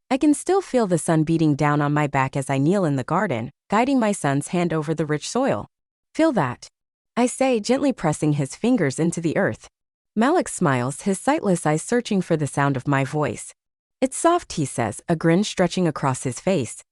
I can still feel the sun beating down on my back as I kneel in the garden, guiding my son's hand over the rich soil. Feel that? I say, gently pressing his fingers into the earth. Malik smiles, his sightless eyes searching for the sound of my voice. It's soft, he says, a grin stretching across his face.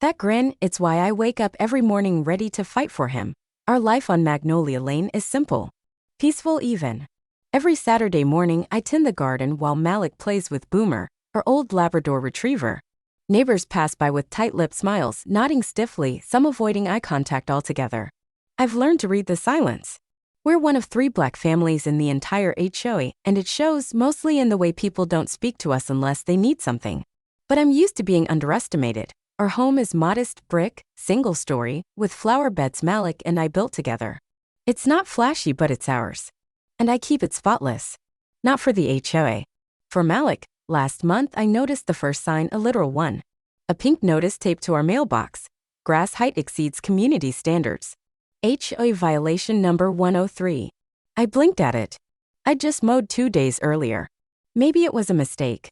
That grin, it's why I wake up every morning ready to fight for him. Our life on Magnolia Lane is simple. Peaceful even. Every Saturday morning I tend the garden while Malik plays with Boomer, our old Labrador retriever. Neighbors pass by with tight-lipped smiles, nodding stiffly, some avoiding eye contact altogether. I've learned to read the silence. We're one of 3 black families in the entire HOA, and it shows mostly in the way people don't speak to us unless they need something. But I'm used to being underestimated. Our home is modest brick, single-story, with flower beds Malik and I built together. It's not flashy, but it's ours. And I keep it spotless. Not for the HOA. For Malik, last month I noticed the first sign, a literal one. A pink notice taped to our mailbox. Grass height exceeds community standards. HOA violation number 103. I blinked at it. I'd just mowed 2 days earlier. Maybe it was a mistake.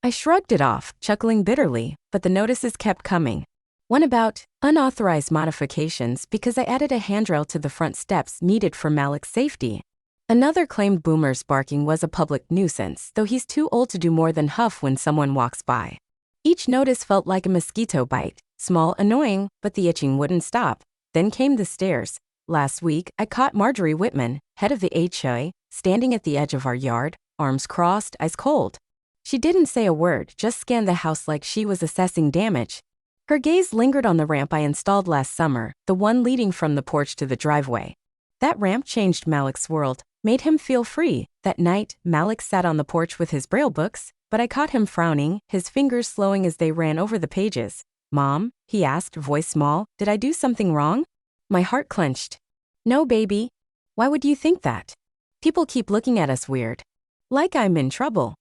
I shrugged it off, chuckling bitterly, but the notices kept coming. One about unauthorized modifications because I added a handrail to the front steps needed for Malik's safety. Another claimed Boomer's barking was a public nuisance, though he's too old to do more than huff when someone walks by. Each notice felt like a mosquito bite, small, annoying, but the itching wouldn't stop. Then came the stares. Last week, I caught Marjorie Whitman, head of the HOA, standing at the edge of our yard, arms crossed, eyes cold. She didn't say a word, just scanned the house like she was assessing damage. Her gaze lingered on the ramp I installed last summer, the one leading from the porch to the driveway. That ramp changed Malik's world, made him feel free. That night, Malik sat on the porch with his Braille books, but I caught him frowning, his fingers slowing as they ran over the pages. "Mom," he asked, voice small, "did I do something wrong?" My heart clenched. "No, baby. Why would you think that? People keep looking at us weird. Like I'm in trouble."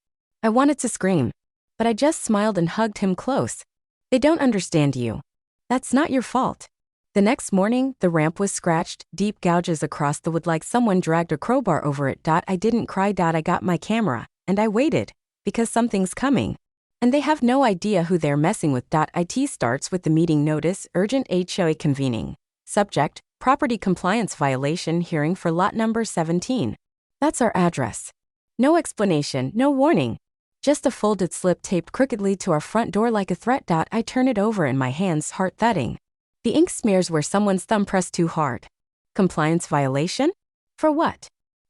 I wanted to scream, but I just smiled and hugged him close. "They don't understand you. That's not your fault." The next morning, the ramp was scratched, deep gouges across the wood like someone dragged a crowbar over it. I didn't cry. I got my camera, and I waited, because something's coming. And they have no idea who they're messing with. It starts with the meeting notice, urgent HOA convening. Subject, property compliance violation hearing for lot number 17. That's our address. No explanation, no warning. Just a folded slip taped crookedly to our front door like a threat. I turn it over in my hands, heart thudding. The ink smears where someone's thumb pressed too hard. Compliance violation? For what?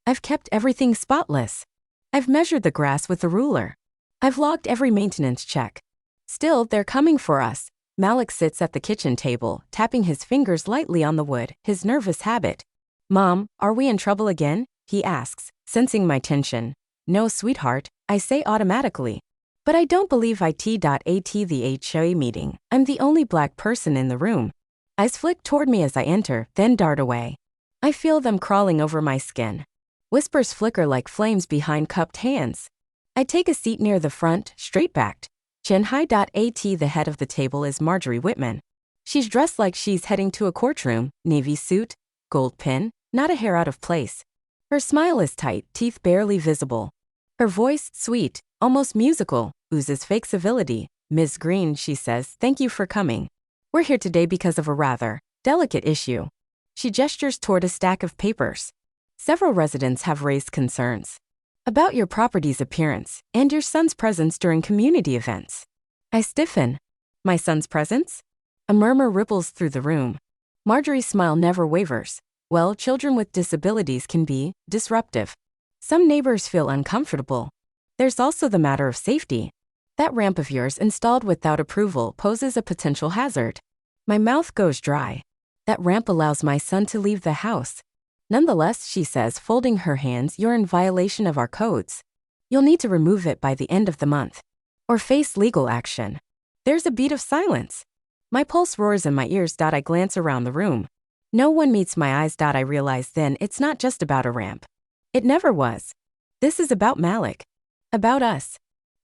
I've kept everything spotless. I've measured the grass with a ruler. I've logged every maintenance check. Still, they're coming for us. Malik sits at the kitchen table, tapping his fingers lightly on the wood, his nervous habit. "Mom, are we in trouble again?" he asks, sensing my tension. "No, sweetheart," I say automatically. But I don't believe it. The HOA meeting. I'm the only black person in the room. Eyes flick toward me as I enter, then dart away. I feel them crawling over my skin. Whispers flicker like flames behind cupped hands. I take a seat near the front, straight-backed. Chin high. The head of the table is Marjorie Whitman. She's dressed like she's heading to a courtroom, navy suit, gold pin, not a hair out of place. Her smile is tight, teeth barely visible. Her voice, sweet, almost musical, oozes fake civility. "Ms. Green," she says, "thank you for coming. We're here today because of a rather delicate issue." She gestures toward a stack of papers. "Several residents have raised concerns about your property's appearance and your son's presence during community events." I stiffen. "My son's presence?" A murmur ripples through the room. Marjorie's smile never wavers. "Well, children with disabilities can be disruptive. Some neighbors feel uncomfortable. There's also the matter of safety. That ramp of yours installed without approval poses a potential hazard." My mouth goes dry. "That ramp allows my son to leave the house. Nonetheless," she says, folding her hands, "you're in violation of our codes. You'll need to remove it by the end of the month, or face legal action." There's a beat of silence. My pulse roars in my ears. I glance around the room. No one meets my eyes. I realize then it's not just about a ramp. It never was. This is about Malik. About us.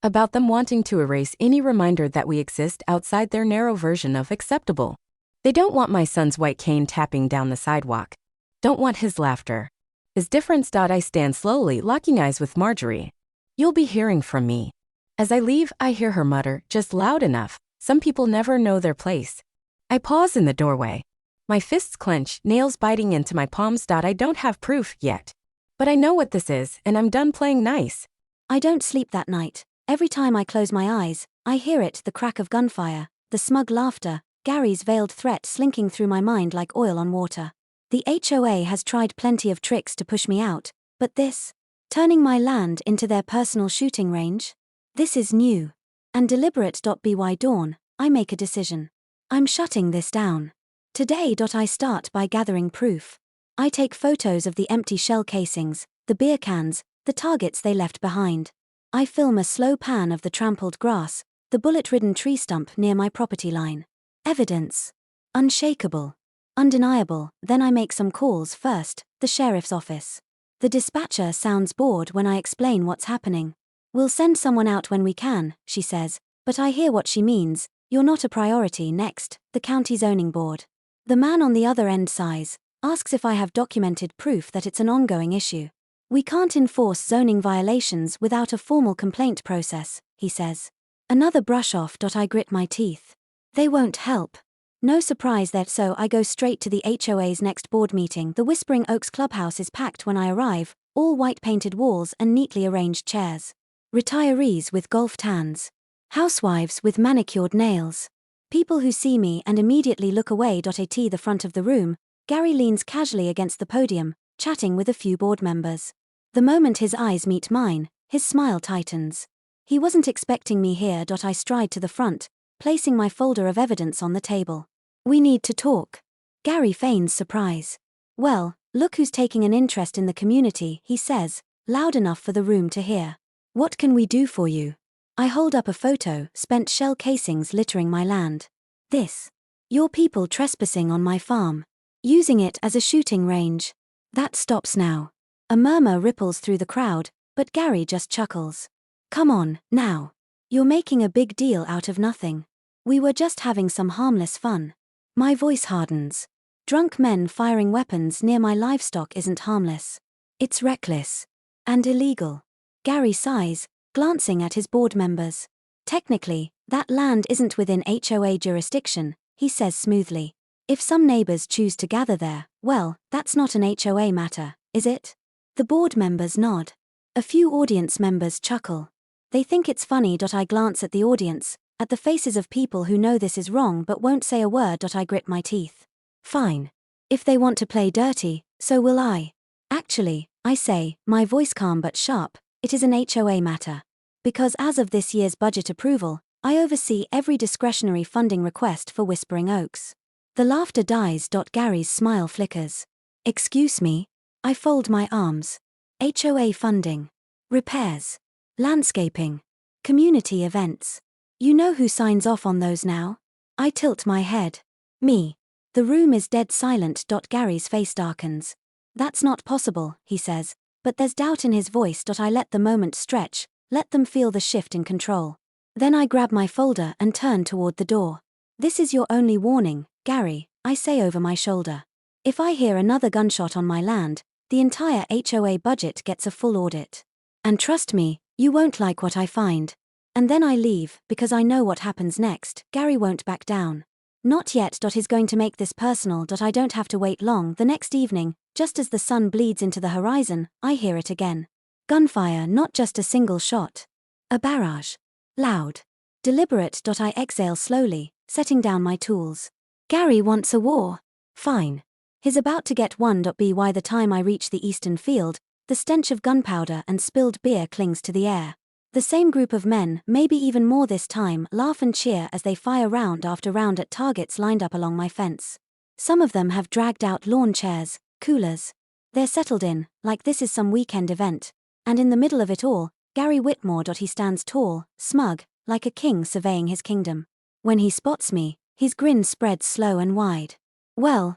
About them wanting to erase any reminder that we exist outside their narrow version of acceptable. They don't want my son's white cane tapping down the sidewalk. Don't want his laughter. His difference. I stand slowly, locking eyes with Marjorie. "You'll be hearing from me. As I leave, I hear her mutter, just loud enough. Some people never know their place. I pause in the doorway. My fists clench, nails biting into my palms. I don't have proof yet. But I know what this is, and I'm done playing nice. I don't sleep that night. Every time I close my eyes, I hear it, the crack of gunfire, the smug laughter, Gary's veiled threat slinking through my mind like oil on water. The HOA has tried plenty of tricks to push me out, but this, turning my land into their personal shooting range? This is new. And deliberate. By dawn, I make a decision. I'm shutting this down. Today. I start by gathering proof. I take photos of the empty shell casings, the beer cans, the targets they left behind. I film a slow pan of the trampled grass, the bullet-ridden tree stump near my property line. Evidence. Unshakable. Undeniable. Then I make some calls. First, the sheriff's office. The dispatcher sounds bored when I explain what's happening. "We'll send someone out when we can," she says, but I hear what she means. "You're not a priority." Next, the county zoning board. The man on the other end sighs, asks if I have documented proof that it's an ongoing issue. "We can't enforce zoning violations without a formal complaint process," he says. Another brush off. I grit my teeth. They won't help. No surprise there, so I go straight to the HOA's next board meeting. The Whispering Oaks clubhouse is packed when I arrive, all white-painted walls and neatly arranged chairs. Retirees with golf tans. Housewives with manicured nails. People who see me and immediately look away. At the front of the room, Gary leans casually against the podium, chatting with a few board members. The moment his eyes meet mine, his smile tightens. He wasn't expecting me here. I stride to the front, placing my folder of evidence on the table. "We need to talk." Gary feigns surprise. "Well, look who's taking an interest in the community," he says, loud enough for the room to hear. "What can we do for you?" I hold up a photo, spent shell casings littering my land. "This. Your people trespassing on my farm. Using it as a shooting range." That stops now. A murmur ripples through the crowd, but Gary just chuckles. "Come on, now. You're making a big deal out of nothing. We were just having some harmless fun." My voice hardens. Drunk men firing weapons near my livestock isn't harmless. It's reckless. And illegal. Gary sighs, glancing at his board members. "Technically, that land isn't within HOA jurisdiction," he says smoothly. "If some neighbors choose to gather there, well, that's not an HOA matter, is it?" The board members nod. A few audience members chuckle. They think it's funny. I glance at the audience, at the faces of people who know this is wrong but won't say a word. I grit my teeth. Fine. If they want to play dirty, so will I. "Actually," I say, my voice calm but sharp, "it is an HOA matter. Because as of this year's budget approval, I oversee every discretionary funding request for Whispering Oaks." The laughter dies. Gary's smile flickers. "Excuse me?" I fold my arms. "HOA funding. Repairs. Landscaping. Community events. You know who signs off on those now?" I tilt my head. "Me." The room is dead silent. Gary's face darkens. "That's not possible," he says, but there's doubt in his voice. I let the moment stretch, let them feel the shift in control. Then I grab my folder and turn toward the door. "This is your only warning, Gary," I say over my shoulder. "If I hear another gunshot on my land, the entire HOA budget gets a full audit. And trust me, you won't like what I find." And then I leave, because I know what happens next. Gary won't back down. Not yet. He's going to make this personal. I don't have to wait long. The next evening, just as the sun bleeds into the horizon, I hear it again. Gunfire, not just a single shot. A barrage. Loud. Deliberate. I exhale slowly, setting down my tools. Gary wants a war. Fine. He's about to get one. By the time I reach the eastern field, the stench of gunpowder and spilled beer clings to the air. The same group of men, maybe even more this time, laugh and cheer as they fire round after round at targets lined up along my fence. Some of them have dragged out lawn chairs, coolers. They're settled in, like this is some weekend event. And in the middle of it all, Gary Whitmore. He stands tall, smug, like a king surveying his kingdom. When he spots me, his grin spreads slow and wide. Well,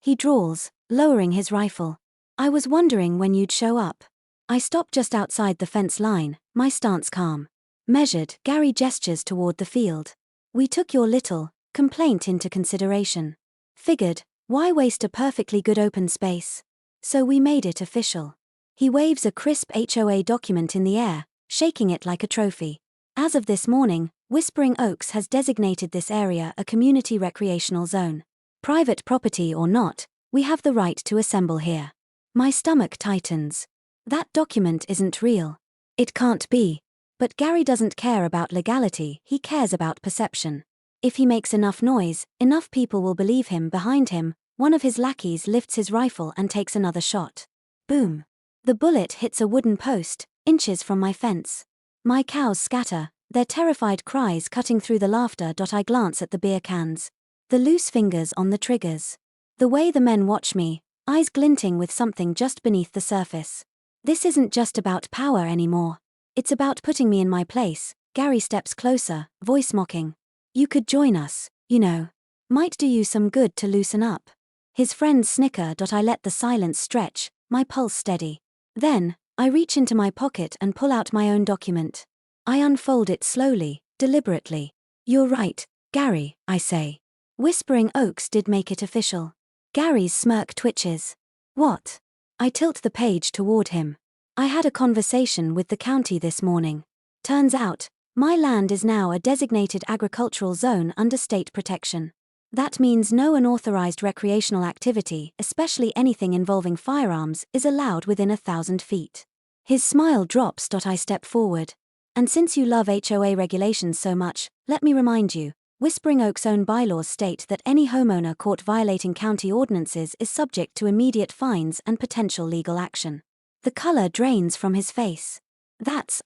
he drawls, lowering his rifle. "I was wondering when you'd show up." I stop just outside the fence line, my stance calm. Measured, Gary gestures toward the field. "We took your little complaint into consideration. Figured, why waste a perfectly good open space? So we made it official." He waves a crisp HOA document in the air, shaking it like a trophy. As of this morning, Whispering Oaks has designated this area a community recreational zone. Private property or not, we have the right to assemble here. My stomach tightens. That document isn't real. It can't be. But Gary doesn't care about legality, he cares about perception. If he makes enough noise, enough people will believe him. Behind him, one of his lackeys lifts his rifle and takes another shot. Boom. The bullet hits a wooden post, inches from my fence. My cows scatter, their terrified cries cutting through the laughter. I glance at the beer cans. The loose fingers on the triggers. The way the men watch me, eyes glinting with something just beneath the surface. This isn't just about power anymore. It's about putting me in my place. Gary steps closer, voice mocking. You could join us, you know. Might do you some good to loosen up. His friends snicker. I let the silence stretch, my pulse steady. Then, I reach into my pocket and pull out my own document. I unfold it slowly, deliberately. You're right, Gary, I say. Whispering Oaks did make it official. Gary's smirk twitches. What? I tilt the page toward him. I had a conversation with the county this morning. Turns out, my land is now a designated agricultural zone under state protection. That means no unauthorized recreational activity, especially anything involving firearms, is allowed within 1,000 feet. His smile drops. I step forward. And since you love HOA regulations so much, let me remind you, Whispering Oaks' own bylaws state that any homeowner caught violating county ordinances is subject to immediate fines and potential legal action. The color drains from his face.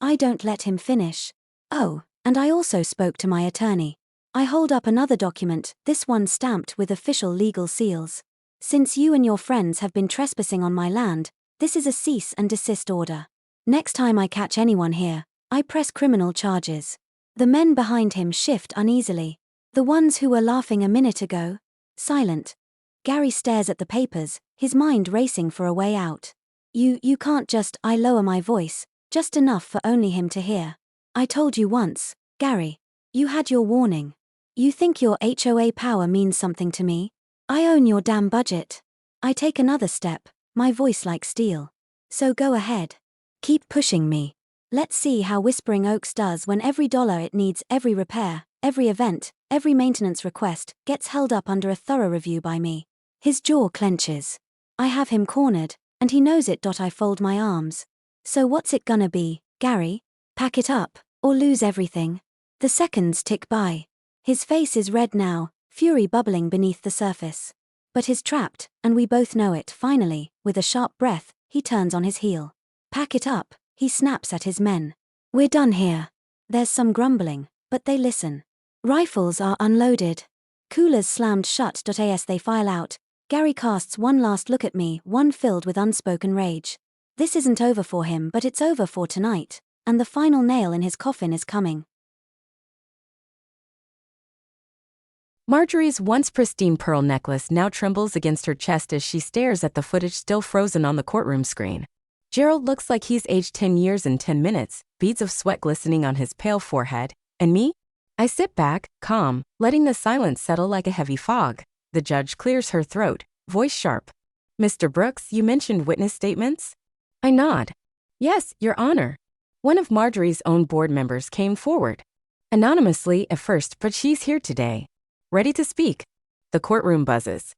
I don't let him finish. Oh, and I also spoke to my attorney. I hold up another document, this one stamped with official legal seals. Since you and your friends have been trespassing on my land, this is a cease and desist order. Next time I catch anyone here, I press criminal charges. The men behind him shift uneasily. The ones who were laughing a minute ago? Silent. Gary stares at the papers, his mind racing for a way out. You can't just. I lower my voice, just enough for only him to hear. I told you once, Gary. You had your warning. You think your HOA power means something to me? I own your damn budget. I take another step, my voice like steel. So go ahead. Keep pushing me. Let's see how Whispering Oaks does when every dollar it needs, every repair, every event, every maintenance request, gets held up under a thorough review by me. His jaw clenches. I have him cornered, and he knows it. I fold my arms. So what's it gonna be, Gary? Pack it up, or lose everything? The seconds tick by. His face is red now, fury bubbling beneath the surface. But he's trapped, and we both know it. Finally, with a sharp breath, he turns on his heel. Pack it up, he snaps at his men. We're done here. There's some grumbling, but they listen. Rifles are unloaded. Coolers slammed shut. As they file out, Gary casts one last look at me, one filled with unspoken rage. This isn't over for him, but it's over for tonight, and the final nail in his coffin is coming. Marjorie's once pristine pearl necklace now trembles against her chest as she stares at the footage still frozen on the courtroom screen. Gerald looks like he's aged 10 years in 10 minutes, beads of sweat glistening on his pale forehead. And me? I sit back, calm, letting the silence settle like a heavy fog. The judge clears her throat, voice sharp. Mr. Brooks, you mentioned witness statements? I nod. Yes, Your Honor. One of Marjorie's own board members came forward. Anonymously at first, but she's here today. Ready to speak. The courtroom buzzes.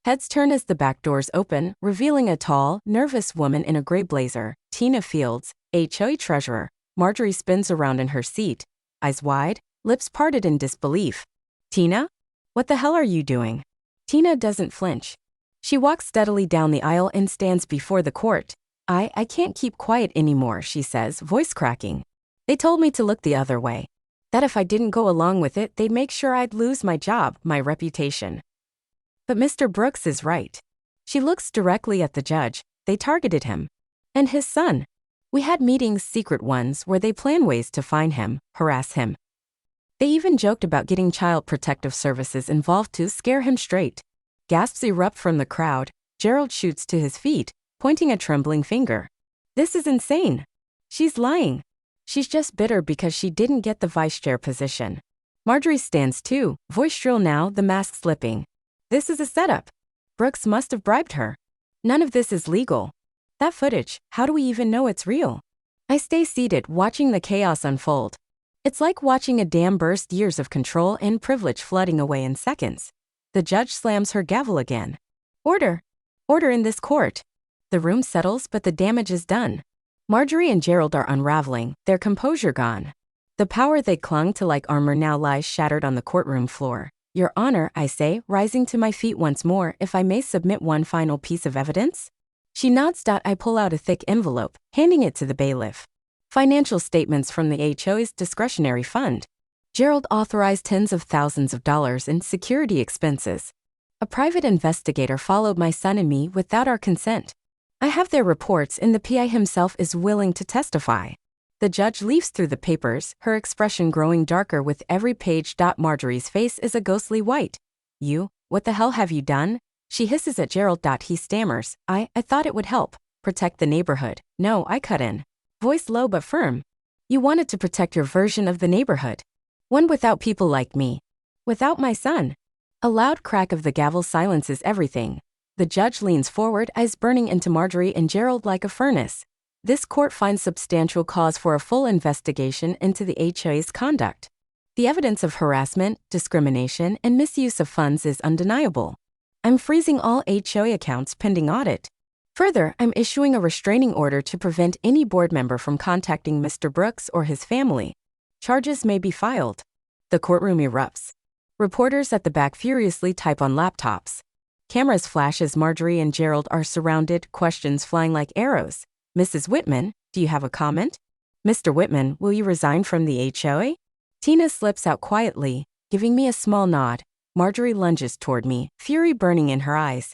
Heads turn as the back doors open, revealing a tall, nervous woman in a gray blazer, Tina Fields, HOA treasurer. Marjorie spins around in her seat, eyes wide, lips parted in disbelief. Tina? What the hell are you doing? Tina doesn't flinch. She walks steadily down the aisle and stands before the court. I can't keep quiet anymore, she says, voice cracking. They told me to look the other way. That if I didn't go along with it, they'd make sure I'd lose my job, my reputation. But Mr. Brooks is right. She looks directly at the judge. They targeted him. And his son. We had meetings, secret ones, where they plan ways to find him, harass him. They even joked about getting Child Protective Services involved to scare him straight. Gasps erupt from the crowd. Gerald shoots to his feet, pointing a trembling finger. This is insane. She's lying. She's just bitter because she didn't get the vice chair position. Marjorie stands too, voice shrill now, the mask slipping. This is a setup. Brooks must have bribed her. None of this is legal. That footage, how do we even know it's real? I stay seated, watching the chaos unfold. It's like watching a dam burst, years of control and privilege flooding away in seconds. The judge slams her gavel again. Order! Order in this court. The room settles, but the damage is done. Marjorie and Gerald are unraveling, their composure gone. The power they clung to like armor now lies shattered on the courtroom floor. Your Honor, I say, rising to my feet once more, if I may submit one final piece of evidence? She nods. I pull out a thick envelope, handing it to the bailiff. Financial statements from the HOA's discretionary fund. Gerald authorized tens of thousands of dollars in security expenses. A private investigator followed my son and me without our consent. I have their reports and the PI himself is willing to testify. The judge leafs through the papers, her expression growing darker with every page. Marjorie's face is a ghostly white. You, what the hell have you done? She hisses at Gerald. He stammers. I thought it would help. Protect the neighborhood. No, I cut in. Voice low but firm. You wanted to protect your version of the neighborhood. One without people like me. Without my son. A loud crack of the gavel silences everything. The judge leans forward, eyes burning into Marjorie and Gerald like a furnace. This court finds substantial cause for a full investigation into the HOA's conduct. The evidence of harassment, discrimination, and misuse of funds is undeniable. I'm freezing all HOA accounts pending audit. Further, I'm issuing a restraining order to prevent any board member from contacting Mr. Brooks or his family. Charges may be filed. The courtroom erupts. Reporters at the back furiously type on laptops. Cameras flash as Marjorie and Gerald are surrounded, questions flying like arrows. Mrs. Whitman, do you have a comment? Mr. Whitman, will you resign from the HOA? Tina slips out quietly, giving me a small nod. Marjorie lunges toward me, fury burning in her eyes.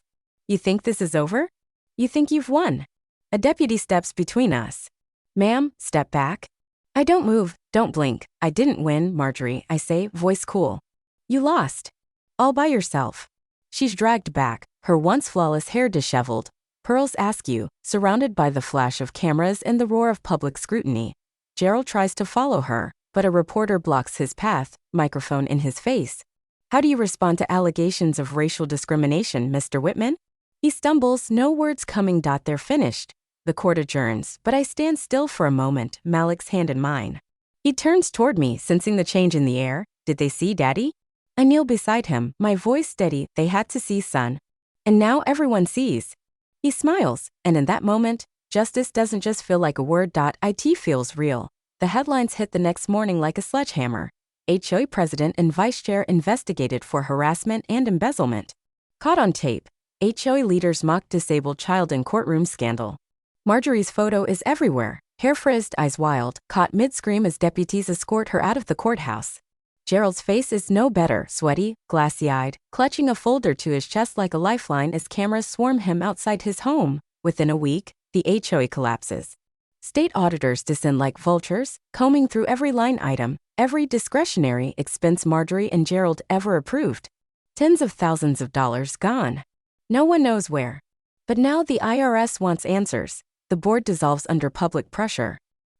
You think this is over? You think you've won? A deputy steps between us. Ma'am, step back. I don't move, don't blink. I didn't win, Marjorie, I say, voice cool. You lost. All by yourself. She's dragged back, her once flawless hair disheveled. Pearls askew, surrounded by the flash of cameras and the roar of public scrutiny. Gerald tries to follow her, but a reporter blocks his path, microphone in his face. How do you respond to allegations of racial discrimination, Mr. Whitman? He stumbles, no words coming. They're finished. The court adjourns, but I stand still for a moment, Malik's hand in mine. He turns toward me, sensing the change in the air. Did they see Daddy? I kneel beside him, my voice steady. They had to see, son. And now everyone sees. He smiles, and in that moment, justice doesn't just feel like a word. It feels real. The headlines hit the next morning like a sledgehammer. HOA president and vice chair investigated for harassment and embezzlement. Caught on tape. HOA leaders mock disabled child in courtroom scandal. Marjorie's photo is everywhere, hair frizzed, eyes wild, caught mid-scream as deputies escort her out of the courthouse. Gerald's face is no better, sweaty, glassy-eyed, clutching a folder to his chest like a lifeline as cameras swarm him outside his home. Within a week, the HOA collapses. State auditors descend like vultures, combing through every line item, every discretionary expense Marjorie and Gerald ever approved. Tens of thousands of dollars gone. No one knows where. But now the IRS wants answers. The board dissolves under public pressure.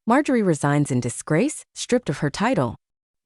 Marjorie resigns in disgrace, stripped of her title.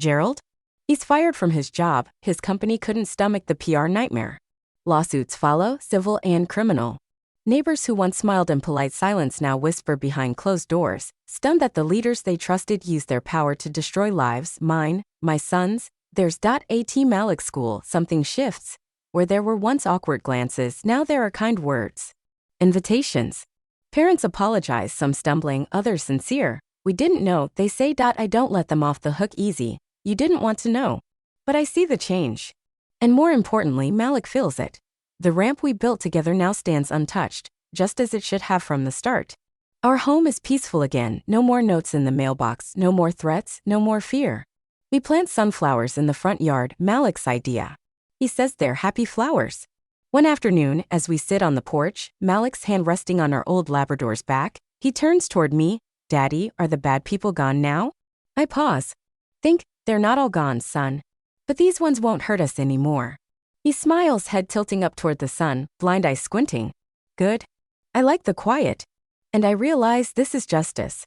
Gerald? He's fired from his job. His company couldn't stomach the PR nightmare. Lawsuits follow, civil and criminal. Neighbors who once smiled in polite silence now whisper behind closed doors, stunned that the leaders they trusted used their power to destroy lives, mine, my son's. There's at Malik School, something shifts. Where there were once awkward glances, now there are kind words. Invitations. Parents apologize, some stumbling, others sincere. We didn't know, they say. I don't let them off the hook easy. You didn't want to know. But I see the change. And more importantly, Malik feels it. The ramp we built together now stands untouched, just as it should have from the start. Our home is peaceful again, no more notes in the mailbox, no more threats, no more fear. We plant sunflowers in the front yard, Malik's idea. He says they're happy flowers. One afternoon, as we sit on the porch, Malik's hand resting on our old Labrador's back, he turns toward me. Daddy, are the bad people gone now? I pause. Think, they're not all gone, son. But these ones won't hurt us anymore. He smiles, head tilting up toward the sun, blind eye squinting. Good. I like the quiet. And I realize this is justice.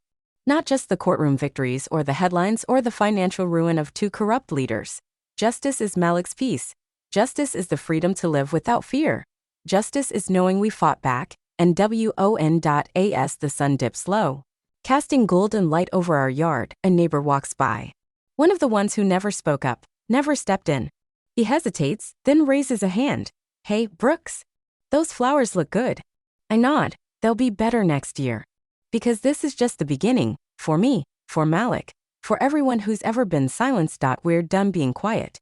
Not just the courtroom victories or the headlines or the financial ruin of two corrupt leaders. Justice is Malik's peace. Justice is the freedom to live without fear. Justice is knowing we fought back, and WON.as the sun dips low. Casting golden light over our yard, a neighbor walks by. One of the ones who never spoke up, never stepped in. He hesitates, then raises a hand. Hey, Brooks. Those flowers look good. I nod. They'll be better next year. Because this is just the beginning, for me, for Malik, for everyone who's ever been silenced. We're done being quiet.